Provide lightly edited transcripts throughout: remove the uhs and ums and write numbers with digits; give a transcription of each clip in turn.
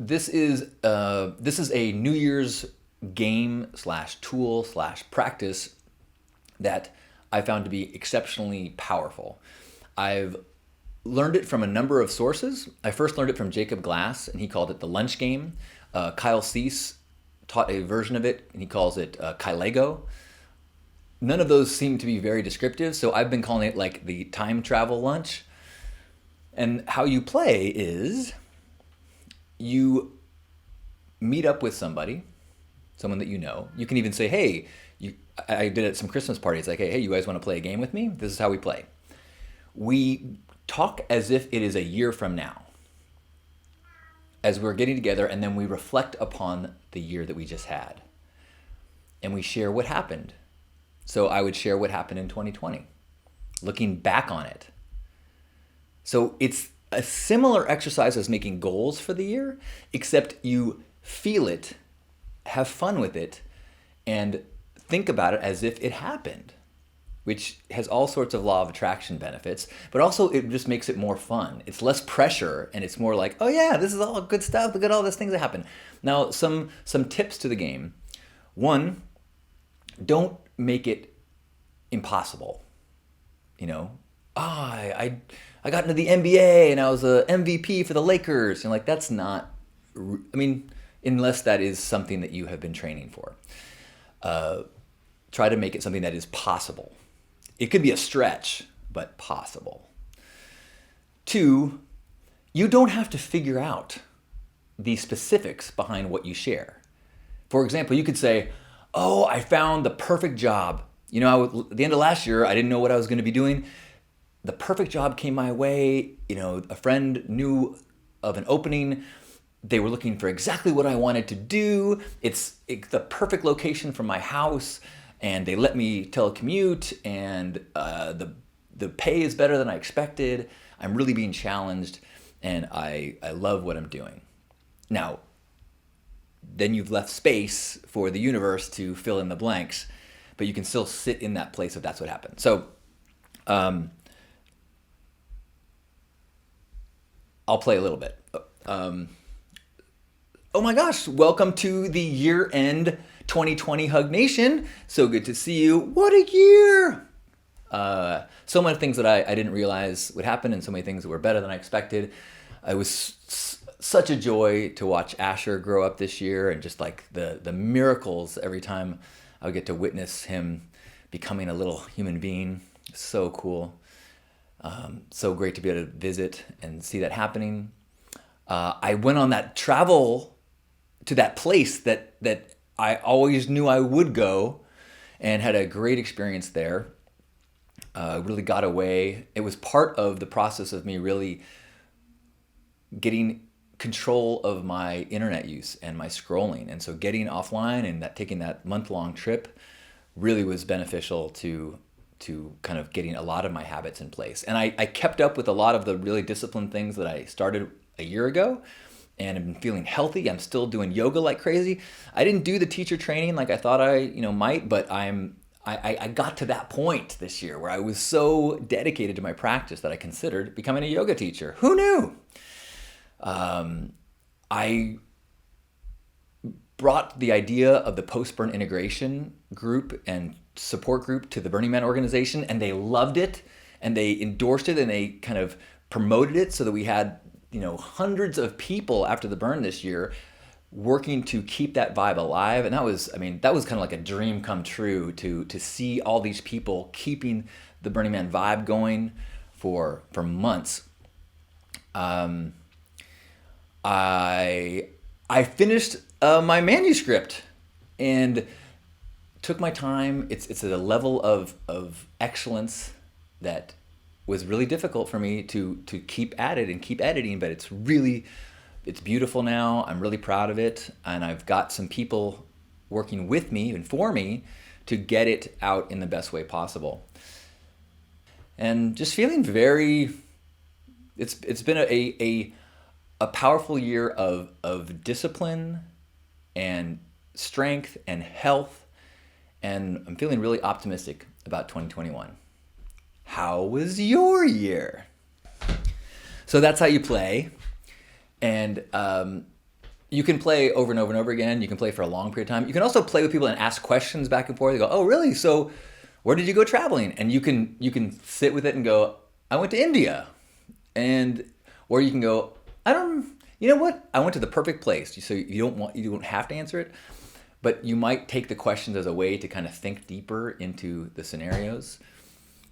This is a New Year's game slash tool slash practice that I found to be exceptionally powerful. I've learned it from a number of sources. I first learned it from Jacob Glass, and he called it the lunch game. Kyle Cease taught a version of it, and he calls it Kylego. None of those seem to be very descriptive, so I've been calling it like the time travel lunch. And how you play is you meet up with somebody, someone that you know. You can even say, hey, I did it at some Christmas parties, like, hey, you guys want to play a game with me? This is how we play. We talk as if it is a year from now, as we're getting together, and then we reflect upon the year that we just had. And we share what happened. So I would share what happened in 2020, looking back on it. So it's a similar exercise as making goals for the year, except you feel it, have fun with it, and think about it as if it happened, which has all sorts of law of attraction benefits, but also it just makes it more fun. It's less pressure, and it's more like, oh yeah, this is all good stuff. Look at all these things that happen. Now, some tips to the game. One, don't make it impossible. I got into the NBA and I was a MVP for the Lakers. And that's not, unless that is something that you have been training for. Try to make it something that is possible. It could be a stretch, but possible. Two, you don't have to figure out the specifics behind what you share. For example, you could say, oh, I found the perfect job. At the end of last year, I didn't know what I was going to be doing. The perfect job came my way. A friend knew of an opening. They were looking for exactly what I wanted to do. It's the perfect location for my house, and they let me telecommute, and the pay is better than I expected. I'm really being challenged, and I love what I'm doing. Now, then you've left space for the universe to fill in the blanks, but you can still sit in that place of that's what happened. So I'll play a little bit. Oh my gosh, welcome to the year-end 2020 Hug Nation. So good to see you. What a year! So many things that I didn't realize would happen, and so many things that were better than I expected. It was such a joy to watch Asher grow up this year, and just like the miracles every time I would get to witness him becoming a little human being. So cool. So great to be able to visit and see that happening. I went on that travel to that place that I always knew I would go, and had a great experience there. Really got away. It was part of the process of me really getting control of my internet use and my scrolling. And so getting offline and taking that month-long trip really was beneficial to kind of getting a lot of my habits in place. And I kept up with a lot of the really disciplined things that I started a year ago, and I've been feeling healthy. I'm still doing yoga like crazy. I didn't do the teacher training like I thought I might, but I got to that point this year where I was so dedicated to my practice that I considered becoming a yoga teacher. Who knew? I brought the idea of the post-burn integration group and support group to the Burning Man organization, and they loved it, and they endorsed it, and they kind of promoted it, so that we had hundreds of people after the burn this year working to keep that vibe alive. And that was kind of like a dream come true to see all these people keeping the Burning Man vibe going for months. I finished my manuscript and took my time. It's at a level of excellence that was really difficult for me to keep at it and keep editing, but it's beautiful now. I'm really proud of it, and I've got some people working with me and for me to get it out in the best way possible. And just feeling it's been a powerful year of discipline and strength and health, and I'm feeling really optimistic about 2021. How was your year? So that's how you play. And You can play over and over and over again. You can play for a long period of time. You can also play with people and ask questions back and forth. You go, "Oh, really? So, where did you go traveling?" And you can sit with it and go, "I went to India," and or you can go, "I don't. You know what? I went to the perfect place." So you don't have to answer it, but you might take the questions as a way to kind of think deeper into the scenarios.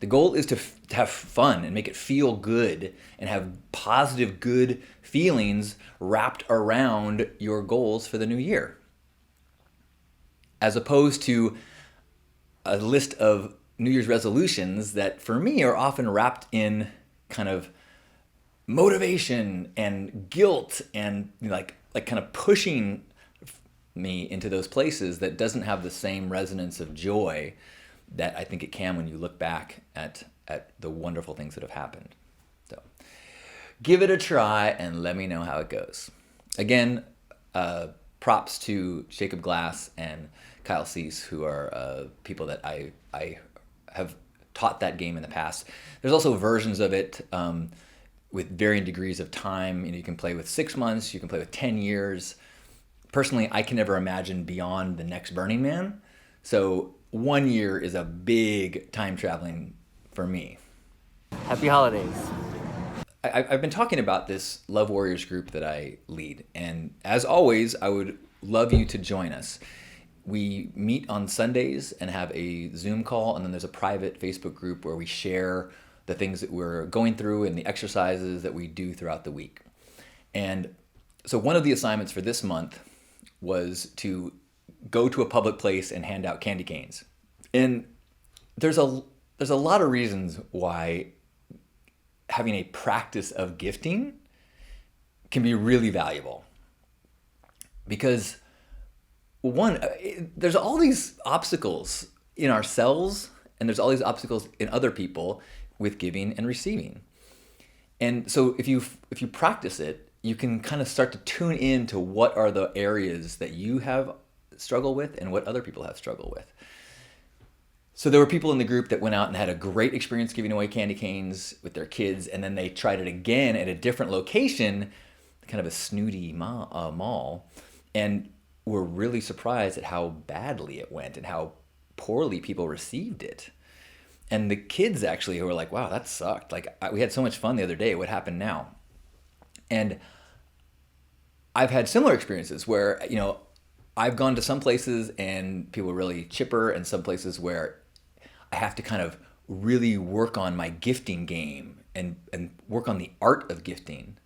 The goal is to have fun and make it feel good and have positive, good feelings wrapped around your goals for the new year. As opposed to a list of New Year's resolutions that for me are often wrapped in kind of motivation and guilt and like kind of pushing me into those places that doesn't have the same resonance of joy that I think it can when you look back at the wonderful things that have happened. So give it a try and let me know how it goes. Again, props to Jacob Glass and Kyle Cease, who are people that I have taught that game in the past. There's also versions of it with varying degrees of time. You can play with 6 months, you can play with 10 years. Personally, I can never imagine beyond the next Burning Man. So 1 year is a big time traveling for me. Happy holidays. I've been talking about this Love Warriors group that I lead, and as always, I would love you to join us. We meet on Sundays and have a Zoom call, and then there's a private Facebook group where we share the things that we're going through and the exercises that we do throughout the week. And so one of the assignments for this month was to go to a public place and hand out candy canes. And there's a lot of reasons why having a practice of gifting can be really valuable. Because one, there's all these obstacles in ourselves, and there's all these obstacles in other people with giving and receiving. And so if you practice it, you can kind of start to tune in to what are the areas that you have struggle with and what other people have struggled with. So there were people in the group that went out and had a great experience giving away candy canes with their kids, and then they tried it again at a different location, kind of a snooty mall, and were really surprised at how badly it went and how poorly people received it. And the kids actually who were like, "Wow, that sucked. Like, we had so much fun the other day. What happened now?" And I've had similar experiences where, I've gone to some places and people are really chipper, and some places where I have to kind of really work on my gifting game and work on the art of gifting.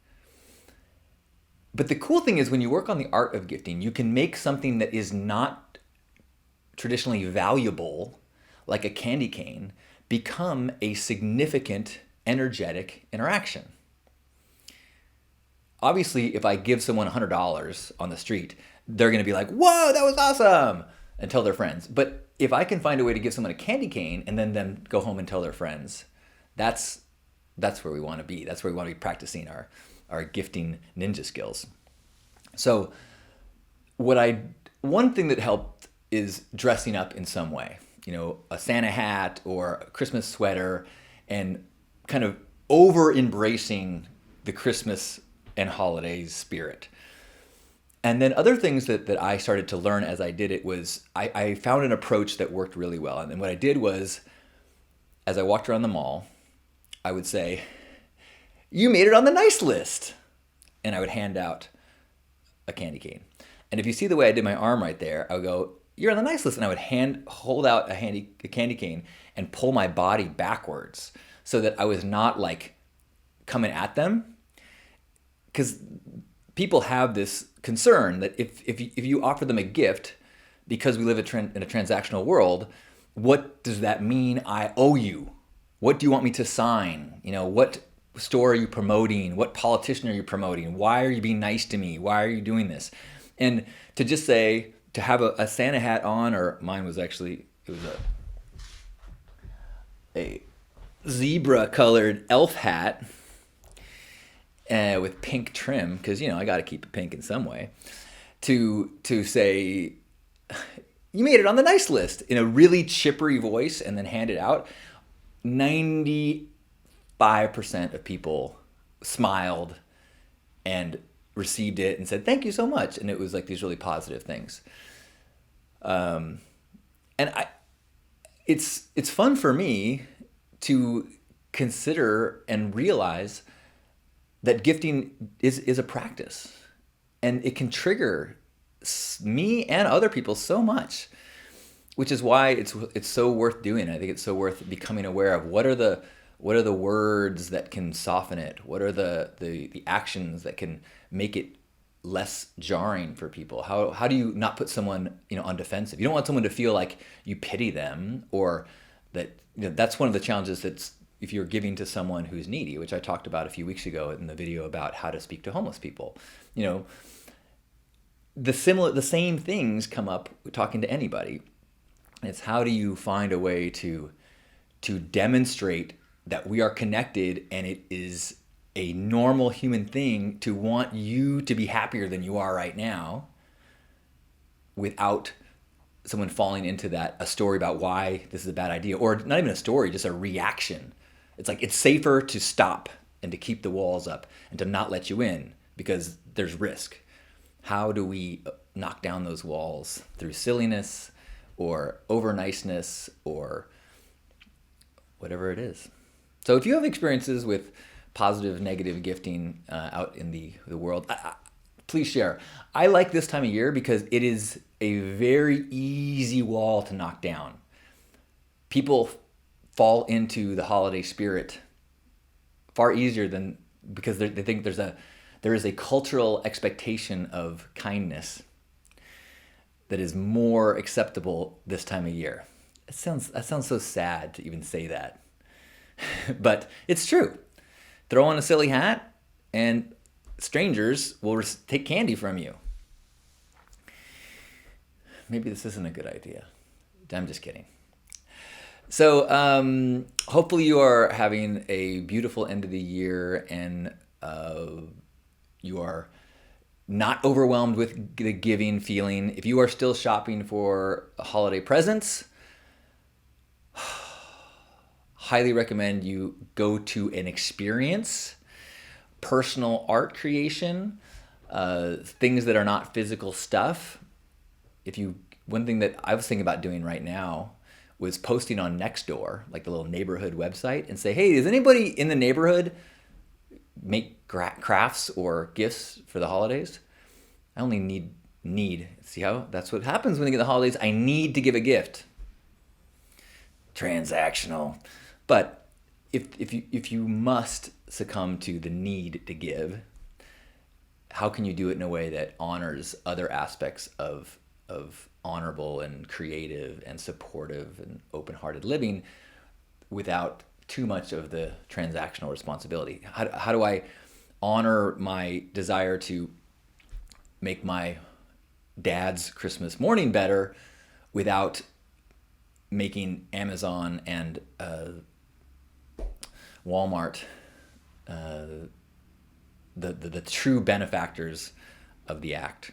But the cool thing is when you work on the art of gifting, you can make something that is not traditionally valuable, like a candy cane, become a significant, energetic interaction. Obviously, if I give someone $100 on the street, they're going to be like, "Whoa, that was awesome," and tell their friends. But if I can find a way to give someone a candy cane and then them go home and tell their friends, that's where we want to be. That's where we want to be practicing our gifting ninja skills. So one thing that helped is dressing up in some way, a Santa hat or a Christmas sweater, and kind of over embracing the Christmas and holidays spirit. And then other things that I started to learn as I did it was I found an approach that worked really well. And what I did was, as I walked around the mall, I would say, "You made it on the nice list." And I would hand out a candy cane. And if you see the way I did my arm right there, I would go, "You're on the nice list." And I would hold out a candy cane and pull my body backwards so that I was not like coming at them. Because people have this concern that if you offer them a gift, because we live in a transactional world, what does that mean? I owe you. What do you want me to sign? What store are you promoting? What politician are you promoting? Why are you being nice to me? Why are you doing this? And to just say, to have a Santa hat on, or mine was actually, it was a zebra colored elf hat, with pink trim, because I got to keep it pink in some way, to say, "You made it on the nice list," in a really chippery voice, and then hand it out. 95% of people smiled and received it and said, thank you so much. And it was like these really positive things. And it's fun for me to consider and realize that gifting is a practice, and it can trigger me and other people so much, which is why it's so worth doing. I think it's so worth becoming aware of what are the words that can soften it, what are the actions that can make it less jarring for people. How do you not put someone on defensive? You don't want someone to feel like you pity them, or that that's one of the challenges. That's if you're giving to someone who's needy, which I talked about a few weeks ago in the video about how to speak to homeless people. The same things come up talking to anybody. It's how do you find a way to demonstrate that we are connected, and it is a normal human thing to want you to be happier than you are right now, without someone falling into a story about why this is a bad idea, or not even a story, just a reaction. It's like it's safer to stop and to keep the walls up and to not let you in because there's risk. How do we knock down those walls? Through silliness or over niceness or whatever it is. So if you have experiences with positive, negative gifting out in the world, please share. I like this time of year because it is a very easy wall to knock down. People fall into the holiday spirit far easier than because they think there is a cultural expectation of kindness that is more acceptable this time of year. That sounds so sad to even say that. But it's true. Throw on a silly hat and strangers will take candy from you. Maybe this isn't a good idea. I'm just kidding. So hopefully you are having a beautiful end of the year, and you are not overwhelmed with the giving feeling. If you are still shopping for holiday presents, highly recommend you go to an experience, personal art creation, things that are not physical stuff. One thing that I was thinking about doing right now was posting on Nextdoor, like the little neighborhood website, and say, hey, does anybody in the neighborhood make crafts or gifts for the holidays? I only need. See how that's what happens when you get the holidays. I need to give a gift. Transactional. But if you must succumb to the need to give, how can you do it in a way that honors other aspects of honorable and creative and supportive and open-hearted living without too much of the transactional responsibility? How do I honor my desire to make my dad's Christmas morning better without making Amazon and Walmart the true benefactors of the act?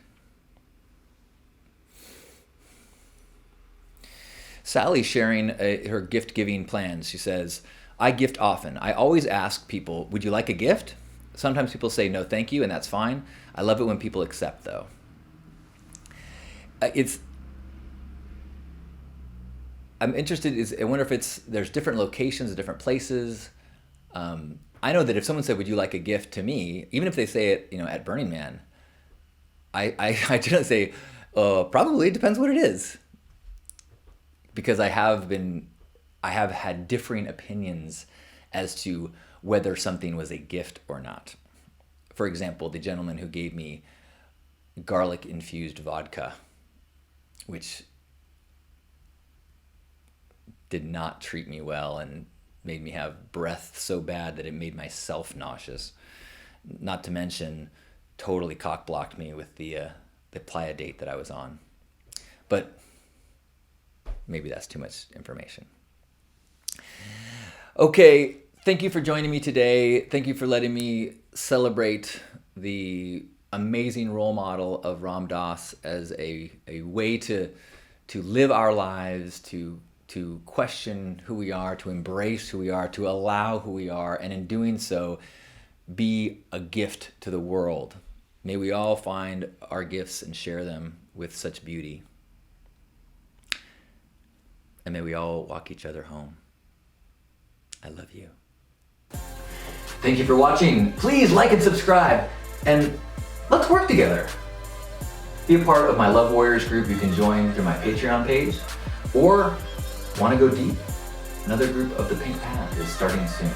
Sally sharing her gift giving plans. She says, I gift often. I always ask people, would you like a gift? Sometimes people say no thank you, and that's fine. I love it when people accept, though. I'm interested, I wonder if there's different locations, different places. I know that if someone said, would you like a gift to me, even if they say it at Burning Man, I do not say, probably, it depends what it is. Because I have had differing opinions as to whether something was a gift or not. For example, the gentleman who gave me garlic-infused vodka, which did not treat me well and made me have breath so bad that it made myself nauseous. Not to mention, totally cock-blocked me with the playa date that I was on. But maybe that's too much information. Okay, thank you for joining me today. Thank you for letting me celebrate the amazing role model of Ram Dass as a way to live our lives, to question who we are, to embrace who we are, to allow who we are, and in doing so, be a gift to the world. May we all find our gifts and share them with such beauty. And may we all walk each other home. I love you. Thank you for watching. Please like and subscribe, and let's work together. Be a part of my Love Warriors group you can join through my Patreon page, or want to go deep? Another group of the Pink Path is starting soon.